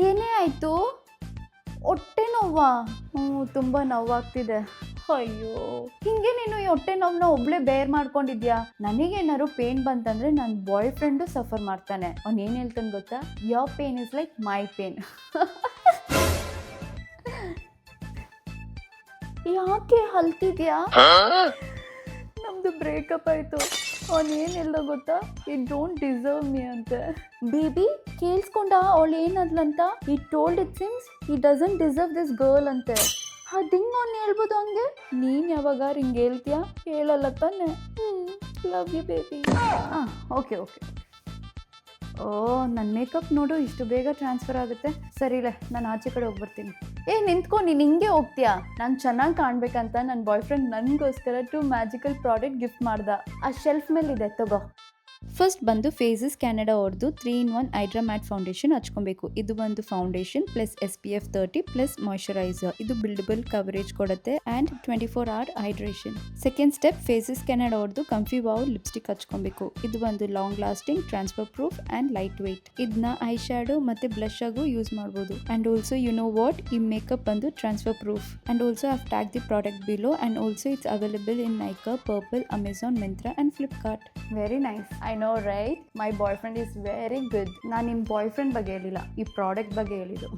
ಏನೇ ಆಯಿತು? ಹೊಟ್ಟೆ ನೋವಾ? ತುಂಬ ನೋವಾಗ್ತಿದೆ. ಅಯ್ಯೋ, ಹಿಂಗೆ ನೀನು ಈ ಹೊಟ್ಟೆ ನೋವನ್ನ ಒಬ್ಳೆ ಬೇರ್ ಮಾಡ್ಕೊಂಡಿದ್ಯಾ? ನನಗೇನಾದ್ರು ಪೇನ್ ಬಂತಂದ್ರೆ ನನ್ನ ಬಾಯ್ ಫ್ರೆಂಡು ಸಫರ್ ಮಾಡ್ತಾನೆ. ಅವ್ನು ಏನು ಹೇಳ್ತಾನೆ ಗೊತ್ತಾ? Your pain is like my pain. ಯಾಕೆ ಅಳ್ತಿದ್ಯಾ? ನಮ್ದು ಬ್ರೇಕಪ್ ಆಯಿತು. ಅವನೇನು ಹೇಳ್ದ ಗೊತ್ತಾ? ಯು ಡೋಂಟ್ ಡಿಸರ್ವ್ ಮೀ ಅಂತೆ. ಬೇಬಿ ಕೇಳಿಸ್ಕೊಂಡ ಅವಳು ಏನದ್ಲಂತ? ಈ ಟೋಲ್ಡ್ ಇಟ್ ಸಿಮ್ಸ್ ಈ ಡಸಂಟ್ ಡಿಸರ್ವ್ ದಿಸ್ ಗರ್ಲ್ ಅಂತೆ. ಅದು ಹಿಂಗೆ ಅವ್ನು ಹೇಳ್ಬೋದು ಹಂಗೆ? ನೀನು ಯಾವಾಗ ಹಿಂಗೆ ಹೇಳ್ತೀಯಾ? ಹೇಳಲ್ಲ ತಾನೆ. Love you baby. Okay. Oh, ನನ್ನ ಮೇಕಪ್ ನೋಡು ಇಷ್ಟು ಬೇಗ ಟ್ರಾನ್ಸ್ಫರ್ ಆಗುತ್ತೆ. ಸರಿಲೇ, ನಾನು ಆಚೆ ಕಡೆ ಹೋಗ್ಬರ್ತೀನಿ. ನಿಂತ್ಕೊ, ನೀನು ಹಿಂಗೆ ಹೋಗ್ತೀಯಾ? ನಾನು ಚೆನ್ನಾಗಿ ಕಾಣಬೇಕಂತ ನನ್ನ ಬಾಯ್ ಫ್ರೆಂಡ್ ನನಗೋಸ್ಕರ 2 ಮ್ಯಾಜಿಕಲ್ ಪ್ರಾಡಕ್ಟ್ ಗಿಫ್ಟ್ ಮಾಡ್ದ. ಆ ಶೆಲ್ಫ್ ಮೇಲಿದೆ, ತಗೋ. ಫಸ್ಟ್ ಬಂದು ಫೇಸಸ್ ಕ್ಯಾನಡಾ ಅವ್ರದ್ದು 3-in-1 ಹೈಡ್ರಾ ಮ್ಯಾಟ್ ಫೌಂಡೇಶನ್ ಹಚ್ಕೊಬೇಕು. ಇದು ಒಂದು foundation plus SPF 30 plus moisturiser. ಇದು ಬಿಲ್ಡಬಲ್ ಕವರೇಜ್ ಕೊಡುತ್ತೆ and 24 hour hydration. Second step, Faces Canada ಅವ್ರದ್ದು ಕಂಫಿ ವಾವ್ ಲಿಪ್ಸ್ಟಿಕ್ ಹಚ್ಕೊಬೇಕು. ಇದು ಒಂದು long lasting, transfer proof and light weight. ಇದನ್ನ ಐ ಶ್ಯಾಡೋ ಮತ್ತು ಬ್ಲಷ್ ಆಗು ಯೂಸ್ ಮಾಡ್ಬೋದು. And also you know what, ಈ ಮೇಕಪ್ ಬಂದು transfer proof. And also I have tag the product below and also it's available in Nykaa, Purplle, Amazon, Myntra and Flipkart. Very nice. I know right, my boyfriend is very good. ನಾನು ನಿಮ್ಮ boy friend ಬಗ್ಗೆ ಹೇಳಿಲ್ಲ, ಈ product ಬಗ್ಗೆ ಹೇಳಿದ್ದು.